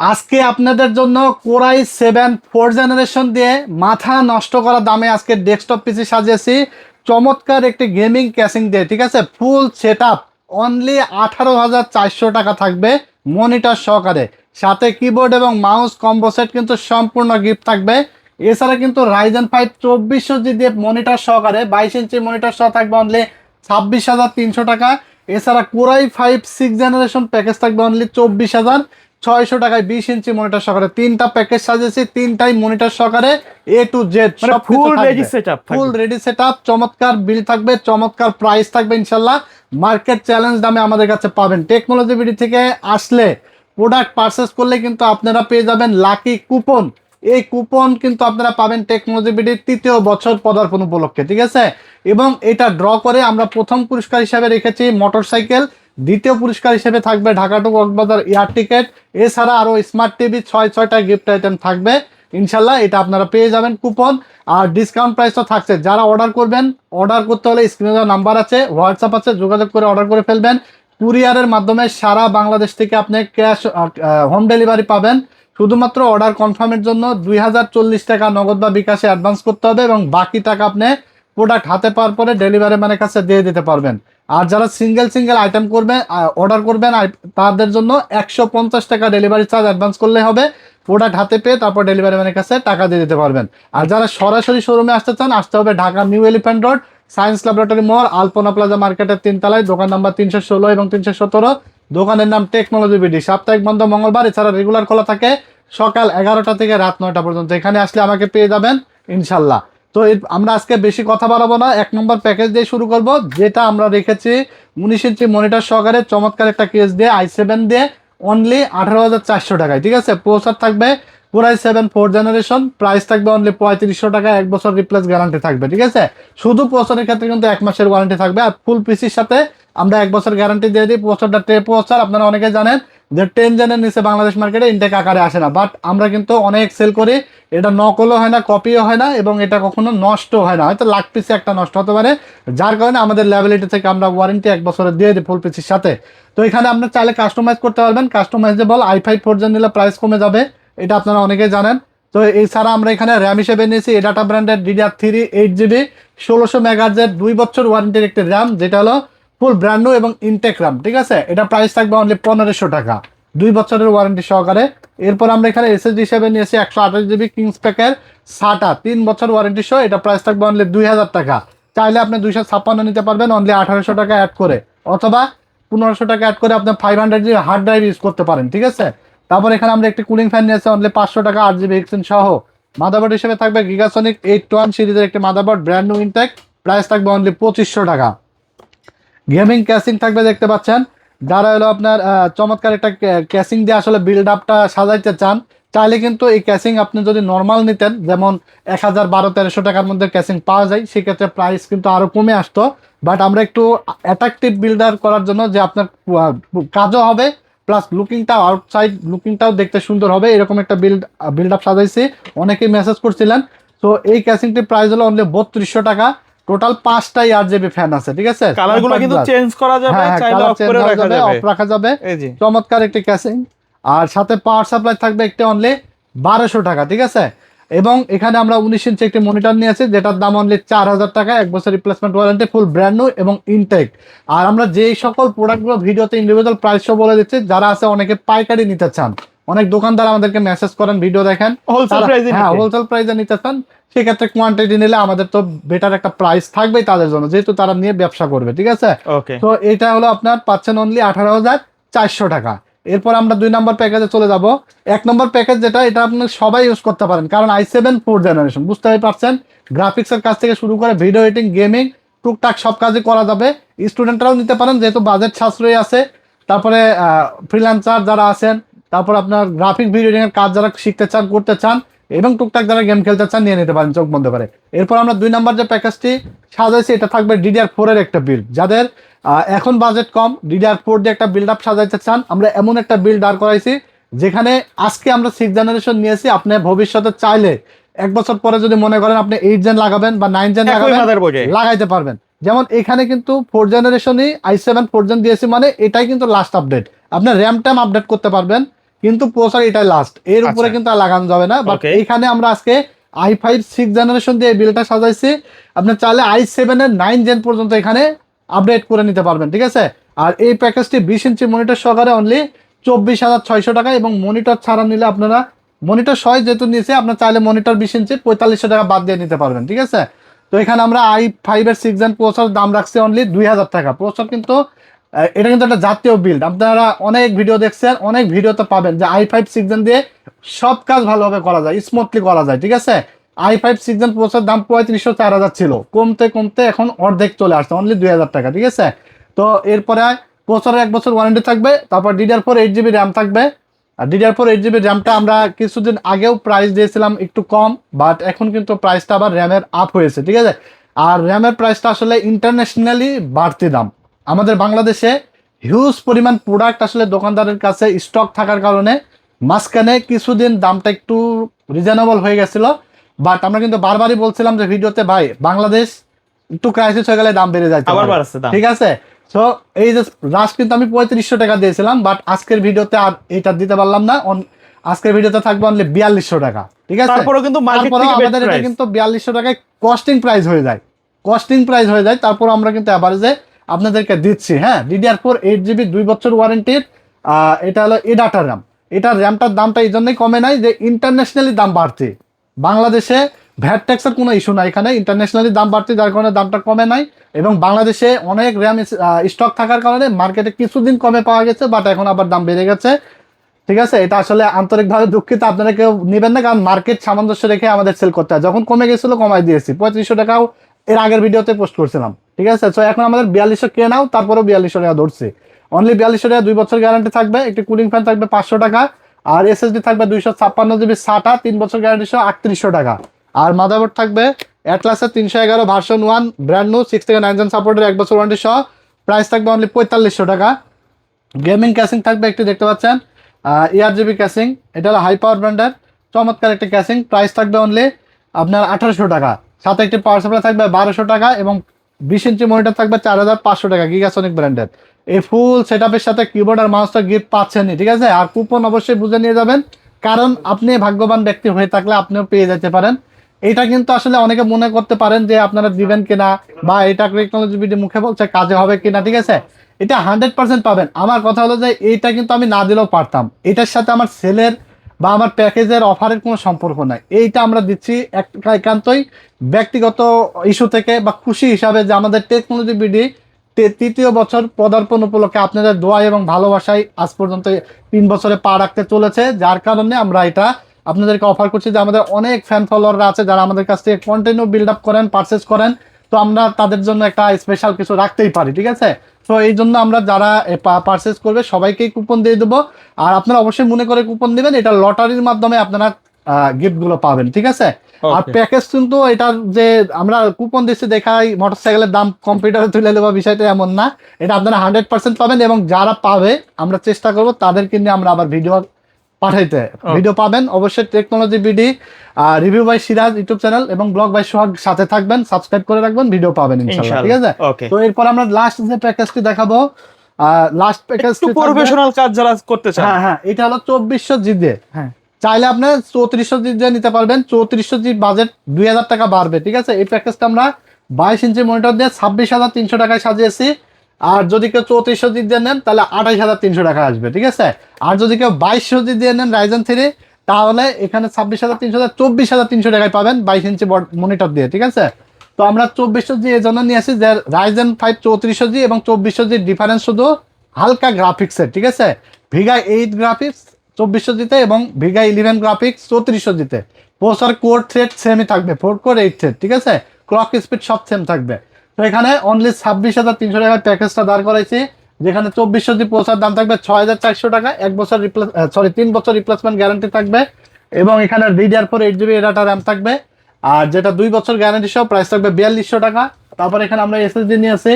আজকে আপনাদের জন্য কোরাই 7 4 জেনারেশন দিয়ে মাথা নষ্ট করা দামে আজকে ডেস্কটপ পিসি সাজিয়েছি চমৎকার একটি গেমিং ক্যাসিং দিয়ে, ঠিক আছে। ফুল সেটআপ অনলি 18,400 টাকা থাকবে মনিটর সহকারে, সাথে কিবোর্ড এবং মাউস কম্বো সেট কিন্তু সম্পূর্ণ গিফট থাকবে। এছাড়া কিন্তু রাইজেন 5 2400 দিয়ে মনিটর সহকারে 22 ইঞ্চি মনিটর সহ থাকবে অনলি 26,300 টাকা। এছাড়া কোরাই 5 6 জেনারেশন প্যাকেজ থাকবে অনলি 24,600 টাকায় 20 ইঞ্চি মনিটর সহকারে। তিনটা প্যাকেজ সাজিয়েছি, তিনটাই মনিটর সহকারে A to Z সব full ready setup, full ready setup. চমৎকার বিল থাকবে, চমৎকার প্রাইস থাকবে ইনশাল্লাহ। মার্কেট চ্যালেঞ্জ দামে আমাদের কাছে পাবেন। টেকনোলজি বিডি থেকে আসলে প্রোডাক্ট পারচেস করলে কিন্তু আপনারা পেয়ে যাবেন লাকি কুপন। এই কুপন কিন্তু আপনারা পাবেন টেকনোলজি বিডির 3য় বছর পদার্পণ উপলক্ষে, ঠিক আছে। এবং এটা ড্র করে আমরা প্রথম পুরস্কার হিসাবে রেখেছি মোটরসাইকেল, দ্বিতীয় পুরস্কার হিসেবে থাকবে Dhaka to Cox's Bazar air ticket, এছাড়া আরো স্মার্ট টিভি 6টা গিফট আইটেম থাকবে ইনশাল্লাহ। এটা আপনারা পেয়ে যাবেন কুপন, আর ডিসকাউন্ট প্রাইস তো থাকছে। যারা অর্ডার করবেন, অর্ডার করতে হলে স্ক্রিনে দেওয়া নাম্বার আছে, হোয়াটসঅ্যাপ আছে, যোগাযোগ করে অর্ডার করে ফেলবেন। কুরিয়ারের মাধ্যমে সারা বাংলাদেশ থেকে আপনি ক্যাশ হোম ডেলিভারি পাবেন। শুধুমাত্র অর্ডার কনফার্মের জন্য 2040 টাকা নগদ বা বিকাশে অ্যাডভান্স করতে হবে, এবং বাকি টাকা আপনি প্রোডাক্ট হাতে পাওয়ার পরে ডেলিভারি ম্যানের কাছে দিয়ে দিতে পারবেন। আর যারা সিঙ্গেল আইটেম করবেন, অর্ডার করবেন, তাদের জন্য 150 টাকা ডেলিভারি চার্জ অ্যাডভান্স করলে হবে। প্রোডাক্ট হাতে পেয়ে তারপর ডেলিভারি ম্যানের কাছে টাকা দিয়ে দিতে পারবেন। আর যারা সরাসরি শোরুমে আসতে চান, আসতে হবে Dhaka new elephant road, science laboratory মোড়, আলপনা প্লাজা মার্কেটের 3 তলায়, দোকান নাম্বার 316 এবং 317। দোকানের নাম টেকনোলজি বিডি। সাপ্তাহিক বন্ধ মঙ্গলবার, এছাড়া রেগুলার খোলা থাকে সকাল 11টা থেকে রাত 9টা পর্যন্ত। এখানে আসলে আমাকে পেয়ে যাবেন ইনশাল্লাহ। তো আমরা আজকে বেশি কথা বাড়াবো না, 1 নম্বর প্যাকেজ দিয়ে শুরু করব, যেটা আমরা রেখেছি 19 ইঞ্চি মনিটর সহকারে চমৎকার একটা কেস দিয়ে i7 দিয়ে অনলি 18,400 টাকায়, ঠিক আছে। প্রসেসর থাকবে কোরাই 7 4 জেনারেশন, প্রাইস থাকবে অনলি 3500 টাকা, 1 বছর রিপ্লেস গ্যারান্টি থাকবে, ঠিক আছে। শুধু প্রসেসরের ক্ষেত্রে কিন্তু 1 মাসের ওয়ারেন্টি থাকবে, আর ফুল পিসির সাথে আমরা 1 বছর গ্যারান্টি দিয়ে দিই। প্রসেসরটা ট্রে প্রসেসর, আপনারা অনেকে জানেন যে 10 জেনের নিচে বাংলাদেশ মার্কেটে ইনটেক আকারে আসে না, বাট আমরা কিন্তু অনেক সেল করি। এটা নকলও হয় না, কপিও হয় না, এবং এটা কখনো নষ্ট হয় না। হয়তো লাখ পিসে একটা নষ্ট হতে পারে, যার কারণে আমাদের ল্যাবিলিটি থেকে আমরা ওয়ারেন্টি 1 বছরের দিয়ে দিই ফুল পিসির সাথে। তো এখানে আপনার চাইলে কাস্টমাইজ করতে পারবেন। কাস্টমাইজেবল i5 4 জেন নিলে প্রাইস কমে যাবে, এটা আপনারা অনেকেই জানেন। তো এছাড়া আমরা এখানে র্যাম হিসেবে নিয়েছি এডাটা ব্র্যান্ডের DDR3 8GB 1600 মেগাহার্জের 2 বছর ওয়ারেন্টির একটি র্যাম, যেটা হলো ফুল ব্র্যান্ড নিউ এবং ইনটেক র্যাম, ঠিক আছে। এটা প্রাইস থাকবে অনলি 1500 টাকা, 2 বছরের ওয়ারেন্টি সহকারে। এরপর আমরা এখানে এসএসডি হিসেবে নিয়েছি 128GB কিংস প্যাকের SATA 3 বছর ওয়ারেন্টি সহ, এটা প্রাইস থাকবে অনলি 2000 টাকা। চাইলে আপনি 256 নিতে পারবেন অনলি 1800 টাকা অ্যাড করে, অথবা 1500 টাকা অ্যাড করে আপনি 500GB হার্ড ড্রাইভ ইউজ করতে পারেন, ঠিক আছে। তারপর এখানে আমরা একটি কুলিং ফ্যান নিয়েছি অনলি 500 টাকা, 8GB এক্সচেঞ্জ সহ। মাদারবোর্ড হিসেবে থাকবে গিগাসনিক 821 সিরিজের একটি motherboard, brand new intact, price থাকবে অনলি 2500 টাকা। গেমিং ক্যাসিং থাকবে, দেখতে পাচ্ছেন। যারা হলো আপনার চমৎকার একটা ক্যাসিং দিয়ে আসলে বিল্ড আপটা সাজাইতে চান, চাইলে কিন্তু এই ক্যাসিং আপনি যদি নর্মাল নিতেন, যেমন 1012-1300 টাকার মধ্যে ক্যাসিং পাওয়া যায়, সেক্ষেত্রে প্রাইস কিন্তু আরো কমে আসতো। বাট আমরা একটু অ্যাট্রাকটিভ বিল্ডার করার জন্য, যে আপনার কাজও হবে প্লাস লুকিংটা, আউটসাইড লুকিংটাও দেখতে সুন্দর হবে, এরকম একটা বিল্ড আপ সাজাইছি। অনেকেই মেসেজ করছিলেন। তো এই ক্যাসিংটির প্রাইস হলো অনলি 3200 টাকা। টোটাল 5টা 8GB ফ্যান আছে, ঠিক আছে। কালারগুলো কিন্তু চেঞ্জ করা যাবে, চাইলে অফ করে রাখা যাবে, অফ রাখা যাবে। চমৎকার একটি ক্যাসিং, আর সাথে পাওয়ার সাপ্লাই থাকবে একটি অনলি 1200 টাকা, ঠিক আছে। এবং এখানে আমরা 19 ইঞ্চি একটি মনিটর নিয়েছি, যেটার দাম অনলি 4000 টাকা, 1 বছর রিপ্লেসমেন্ট ওয়ারেন্টি, ফুল ব্র্যান্ড নিউ এবং ইনটেক। আর আমরা যেই সকল প্রোডাক্টগুলো ভিডিওতে ইন্ডিভিজুয়াল প্রাইসও বলে দিচ্ছি, যারা আছে অনেকে পাইকারি নিতে চান, অনেক দোকানদার আমাদেরকে মেসেজ করেন, ভিডিও দেখেন, হোলসেল প্রাইসে নিতে চান, সেক্ষেত্রে কোয়ান্টিটি নিলে আমাদের তো বেটার একটা প্রাইস থাকবেই তাদের জন্য, যেহেতু তারা নিয়ে ব্যবসা করবে, ঠিক আছে। তো এটা হলো আপনার পাচ্ছেন অনলি 18,400 টাকা। এরপর আমরা 2 নম্বর প্যাকেজে চলে যাব। 1 নম্বর প্যাকেজ যেটা, এটা আপনি সবাই ইউজ করতে পারেন, কারণ i7 4 জেনারেশন, বুঝতেই পারছেন। গ্রাফিক্সের কাজ থেকে শুরু করে ভিডিও এডিটিং, গেমিং, টুকটাক সব কাজই করা যাবে। স্টুডেন্টরাও নিতে পারেন, যেহেতু বাজেট সাশ্রয়ী আছে। তারপরে ফ্রিল্যান্সার যারা আছেন, তারপর আপনার গ্রাফিক ভিডিও এডিটিং এর কাজ যারা শিখতে চান, করতে চান, এবং টুকটাক যারা গেম খেলতে চান, নিয়ে নিতে পারেন চোখ বন্ধ করে। এরপর আমরা 2 নম্বর যে প্যাকেজটি সাজাইছি, এটা থাকবে DDR4 এর একটা বিল্ড। যাদের এখন বাজেট কম, DDR4 দিয়ে একটা বিল্ড আপ সাজাইতে চান, আমরা এমন একটা বিল্ড দাঁড় করাইছি, যেখানে আজকে আমরা 6 জেনারেশন নিয়েছি, আপনি ভবিষ্যতে চাইলে 1 বছর পরে যদি মনে করেন আপনি 8 জেন লাগাবেন বা 9 জেন লাগাইতে পারবেন। যেমন এখানে কিন্তু 4 জেনারেশনই i7 4 জেন দিয়েছি, মানে এটাই কিন্তু লাস্ট আপডেট। আপনি র্যাম ট্যাম আপডেট করতে পারবেন, কিন্তু প্রসেসর এটাই লাস্ট, এর উপরে আচ্ছা। কিন্তু আর লাগানো যাবে না। But Okay. এইখানে আমরা আজকে i5 6 জেনারেশন দিয়ে বিলটা সাজাইছি। আপনি চাইলে i7 এর 9 জেন পর্যন্ত এখানে আপডেট করে নিতে পারবেন, ঠিক আছে। আর এই প্যাকেজটি 20 ইঞ্চি মনিটর সহকারে অনলি 24,600 টাকা, এবং মনিটর ছাড়া নিলে আপনারা মনিটর সহ যেহেতু নিয়েছে, আপনার চাইলে মনিটর 20 ইঞ্চি 4500 টাকা বাদ দিয়ে নিতে পারবেন, ঠিক আছে। তো এখানে আমরা i5 এর 6 জেন প্রসেসর দাম রাখছি অনলি 2000 টাকা। প্রসেসর কিন্তু এটা কিন্তু একটা জাতীয় বিল্ড, আপনারা অনেক ভিডিও দেখছেন, অনেক ভিডিওতে পাবেন যে i5 6 জেন দিয়ে সব কাজ ভালোভাবে করা যায়, স্মুথলি করা যায়, ঠিক আছে। i5 6 জেন প্রসেসর দাম 3500-4000 ছিল, কমতে কমতে এখন অর্ধেক চলে আসছে অনলি 2000 টাকা, ঠিক আছে। তো এরপরে প্রসেসরের 1 বছর ওয়ারেন্টি থাকবে, তারপর DDR4 8GB র্যাম থাকবে। আর DDR4 8GB র্যামটা আমরা কিছুদিন আগেও প্রাইস দিয়েছিলাম একটু কম, বাট এখন কিন্তু প্রাইসটা আবার র্যামের আপ হয়েছে, ঠিক আছে। আর র্যামের প্রাইসটা আসলে ইন্টারন্যাশনালি বাড়তি দাম, আমাদের বাংলাদেশে হিউজ পরিমাণ প্রোডাক্ট আসলে দোকানদারের কাছে স্টক থাকার কারণে মাঝখানে কিছুদিন দামটা একটু রিজনেবল হয়ে গেছিল। বাট আমরা কিন্তু বারবারই বলছিলাম যে ভিডিওতে, ভাই বাংলাদেশ একটু ক্রাইসিস হয়ে গেলে দাম বেড়ে যায়, আবার বাড়ছে দাম। ঠিক আছে। তো এই যে লাস্ট কিন্তু আমি 3500 টাকা দিয়েছিলাম, বাট আজকের ভিডিওতে আর এটা দিতে পারলাম না। আজকের ভিডিওতে থাকবে অনলি 4200 টাকা, ঠিক আছে। তারপরেও কিন্তু মার্কেট তারপরেও থেকে আমাদের এটা কিন্তু 4200 টাকায় কস্টিং প্রাইস হয়ে যায়, তারপর আমরা কিন্তু অ্যাভারেজে আপনাদেরকে দিচ্ছি। হ্যাঁ, DDR4 8GB 2 বছর ওয়ারেন্টির, এটা হলো এডাটা র্যাম। এটার র্যামটার দামটা এই জন্যই কমে নাই যে ইন্টারন্যাশনালি দাম বাড়তি, বাংলাদেশে ভ্যাট ট্যাক্সের কোনো ইস্যু নাই, এখানে ইন্টারন্যাশনালি দাম বাড়তি, যার কারণে দামটা কমে নাই। এবং বাংলাদেশে অনেক র্যাম স্টক থাকার কারণে মার্কেটে কিছুদিন কমে পাওয়া গেছে, বাট এখন আবার দাম বেড়ে গেছে, ঠিক আছে। এটা আসলে আন্তরিকভাবে দুঃখিত, আপনারা কেউ নেবেন না, কারণ মার্কেট সামঞ্জস্য রেখে আমাদের সেল করতে হয়। যখন কমে গেছিল কমাই দিয়েছি, 3500 টাকাও এর আগের ভিডিওতে পোস্ট করছিলাম, ঠিক আছে। তো এখন আমাদের 4200 কে নাও, তারপরেও 4200 টাকা ধরছি, অনলি 4200 টাকা। 2 বছর গ্যারান্টি থাকবে, একটি কুলিং ফ্যান থাকবে 500 টাকা, আর SSD থাকবে 256GB SATA 3 বছর গ্যারান্টি সহ 3800 টাকা। আর মাদারবোর্ড থাকবে অ্যাটলাসের 311 ভার্সন 1 ব্র্যান্ড নিউ 6 থেকে 9 জেন সাপোর্টের 1 বছর ওয়ারেন্টি সহ, প্রাইস থাকবে অনলি 4500 টাকা। গেমিং ক্যাসিং থাকবে, একটি দেখতে পাচ্ছেন ERGB ক্যাসিং, এটা হলো হাই পাওয়ার ব্র্যান্ডের চমৎকার একটি ক্যাসিং, প্রাইস থাকবে অনলি আপনার 1800 টাকা। সাথে একটি পাওয়ার সাপ্লাই থাকবে 1200 টাকা, এবং 20 ইঞ্চি মনিটর থাকবে 4500 টাকা গিগাসনিক ব্র্যান্ডের। এই ফুল সেটআপের সাথে কিবোর্ড আর মাউসটা গিফট পাচ্ছেনই, ঠিক আছে। আর কুপন অবশ্যই বুঝে নিয়ে যাবেন, কারণ আপনি ভাগ্যবান ব্যক্তি হয়ে থাকলে আপনিও পেয়ে যেতে পারেন। এটা কিন্তু আসলে অনেকে মনে করতে পারেন যে আপনারা দিবেন কিনা, বা এটা টেকনোলজি ভিডিও মুখে বলছে কাজে হবে কিনা, ঠিক আছে। এটা 100% পাবেন। আমার কথা হলো যে এইটা কিন্তু আমি না দিলেও পারতাম, এটার সাথে আমার সেলের বা আমার প্যাকেজের অফারের কোনো সম্পর্ক নাই। এইটা আমরা দিচ্ছি একান্তই ব্যক্তিগত ইস্যু থেকে বা খুশি হিসাবে, যে আমাদের টেকনোলজি বিডি 3য় বছর পদার্পণ উপলক্ষে আপনাদের দোয়া এবং ভালোবাসায় আজ পর্যন্ত 3 বছরে পা রাখতে চলেছে, যার কারণে আমরা এটা আপনাদেরকে অফার করছি। যে আমাদের অনেক ফ্যান ফলোয়াররা আছে যারা আমাদের কাছ থেকে কন্টিনিউ বিল্ড আপ করেন, পারচেস করেন, তো আমরা তাদের জন্য একটা স্পেশাল কিছু রাখতেই পারি, ঠিক আছে। তো এই জন্য আমরা যারা পারচেস করবে সবাইকেই কুপন দিয়ে দেবো। আর আপনারা অবশ্যই মনে করে কুপন দিবেন, এটা লটারির মাধ্যমে আপনারা গিফটগুলো পাবেন, ঠিক আছে। আর প্যাকেজ কিন্তু এটার যে আমরা কুপন দিচ্ছি দেখাই মোটরসাইকেলের দাম কম্পিউটারে তুলে দেবো, বিষয়টা এমন না। এটা আপনারা 100% পাবেন, এবং যারা পাবে আমরা চেষ্টা করবো তাদেরকে নিয়ে আমরা আবার ভিডিও পাঠাইতে। ভিডিও পাবেন অবশ্যই technology BD review by Siraj YouTube channel এবং ব্লগ বাই সোহাগ, সাথে থাকবেন, সাবস্ক্রাইব করে রাখবেন, ভিডিও পাবেন ইনশাআল্লাহ, ঠিক আছে। তো এরপর আমরা লাস্ট যে প্যাকেজটি দেখাবো, লাস্ট প্যাকেজ প্রফেশনাল কাজ যারা করতে চান, হ্যাঁ, এটা হলো 2400 জিবি। হ্যাঁ, চাইলে আপনি 3400 জিবি নিতে পারবেন, 3400 জিবি বাজেট 2000 টাকা বাড়বে, ঠিক আছে। এই প্যাকেজটা আমরা 22 ইঞ্চি মনিটর দিয়ে 26,300 টাকায় সাজিয়েছি। আর যদি কেউ 3400 জিবি দিয়ে নেন তাহলে 28,300 টাকা আসবে, ঠিক আছে। আর যদি কেউ 2200 জিবি দিয়ে নেন Ryzen 3, তাহলে এখানে 26,300 24,300 টাকায় পাবেন 22 ইঞ্চি মনিটর দিয়ে, ঠিক আছে। তো আমরা 2400 জিবি এই জন্য নিয়ে আসি যে Ryzen 5 3400 জিবি এবং 2400 জিবি ডিফারেন্স শুধু হালকা গ্রাফিক্সের, ঠিক আছে। ভিগা 8 গ্রাফিক্স 2400 জিতে এবং ভিগা 11 গ্রাফিক্স 3400 জিতে। প্রসেসর কোর থ্রেড সেমই থাকবে, 4 কোর 8 থ্রেড, ঠিক আছে। ক্লক স্পিড সব সেম থাকবে। তো এখানে অনলি 26,300 টাকার প্যাকেজটা দাঁড় করাইছি, যেখানে 2400 জিবি প্রসেসর দাম থাকবে 6,400 টাকা, 3 বছর রিপ্লেসমেন্ট গ্যারান্টি থাকবে, এবং এখানে DDR4 8GB ডাটা র্যাম থাকবে, আর যেটা 2 বছর গ্যারান্টি সহ, প্রাইস থাকবে 4200 টাকা। তারপর এখানে আমরা SSD নিয়ে আসি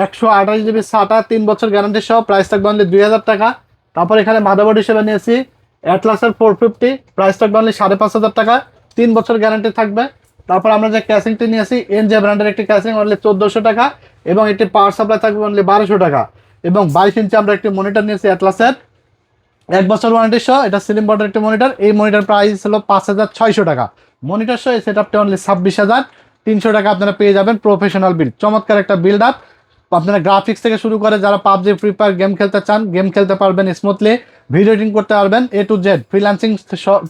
128GB SATA 3 বছর গ্যারান্টি সহ, প্রাইস থাকবে অনলি 2000 টাকা। তারপর এখানে মাদারবোর্ড হিসেবে নিয়েছি অ্যাটলাসের 450, প্রাইস থাকবে অনলি 5,500 টাকা, 3 বছর গ্যারান্টি থাকবে। তারপর আমরা যে ক্যাসিংটি নিয়েছি এনজে ব্র্যান্ডের একটি ক্যাসিং অনলি 1400 টাকা, এবং একটি পাওয়ার সাপ্লাই থাকবে অনলি 1200 টাকা, এবং 22 ইঞ্চি আমরা একটি মনিটর নিয়েছি অ্যাটলাসের 1 বছর ওয়ারেন্টি সহ এটা স্লিম বডির একটা মনিটর। এই মনিটর প্রাইস হলো 5,600 টাকা। মনিটর সহ এই সেটআপটা অনলি 26,300 টাকা আপনারা পেয়ে যাবেন। প্রফেশনাল বিল্ড, চমৎকার একটা বিল্ড আপ। আপনারা গ্রাফিক্স থেকে শুরু করে যারা পাবজি ফ্রি ফায়ার গেম খেলতে চান, গেম খেলতে পারবেন স্মুথলি, ভিডিও এডিটিং করতে পারবেন, এ টু জেড ফ্রিল্যান্সিং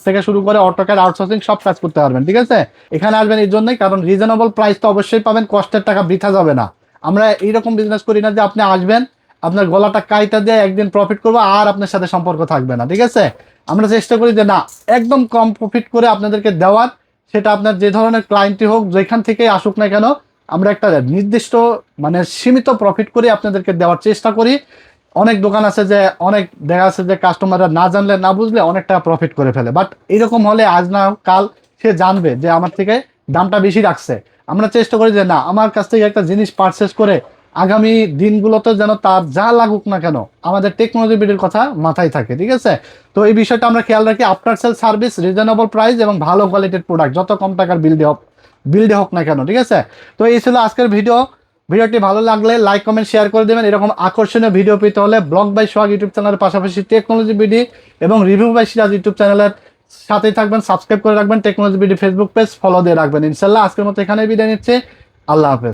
থেকে শুরু করে অটোক্যাড আউটসোর্সিং সব কাজ করতে পারবেন। ঠিক আছে, এখানে আসবেন এই জন্যই, কারণ রিজনেবল প্রাইস তো অবশ্যই পাবেন, কষ্টের টাকা বৃথা যাবে না। আমরা এইরকম বিজনেস করি না যে আপনি আসবেন, আপনার গলাটা কাইটা দিয়ে একদিন প্রফিট করবো আর আপনার সাথে সম্পর্ক থাকবে না। ঠিক আছে, আমরা চেষ্টা করি যে না, একদম কম প্রফিট করে আপনাদেরকে দেওয়ার। সেটা আপনার যে ধরনের ক্লায়েন্টই হোক, যেখান থেকে আসুক না কেন, আমরা একটা নির্দিষ্ট মানে সীমিত প্রফিট করে আপনাদেরকে দেওয়ার চেষ্টা করি। অনেক দোকান আছে যে অনেক দেখা আছে যে কাস্টমাররা না জানলে না বুঝলে অনেক টাকা প্রফিট করে ফেলে, বাট এরকম হলে আজ না কাল সে জানবে যে আমার থেকে দামটা বেশি রাখছে। আমরা চেষ্টা করি যে না, আমার কাছ থেকে একটা জিনিস পারচেস করে আগামী দিনগুলোতে যেন তার যা লাগুক না কেন আমাদের টেকনোলজি বিডির কথা মাথায় থাকে। ঠিক আছে, তো এই বিষয়টা আমরা খেয়াল রাখি। After sale service, reasonable price এবং ভালো কোয়ালিটির প্রোডাক্ট, যত কম টাকার বিল্ডে হোক না কেন। ঠিক আছে, তো এই ছিল আজকের ভিডিওটি ভালো লাগলে লাইক কমেন্ট শেয়ার করে দেবেন। এরকম আকর্ষণীয় ভিডিও পেতে হলে ব্লগ বাই সোহাগ ইউটিউব চ্যানেলের পাশাপাশি টেকনোলজি বিডি এবং রিভিউ বাই সিরাজ ইউটিউব চ্যানেলের সাথেই থাকবেন, সাবস্ক্রাইব করে রাখবেন। Technology BD Facebook page follow দিয়ে রাখবেন। ইনশাল্লাহ আজকের মতো এখানেই বিদায় নিচ্ছে। আল্লাহ হাফেজ।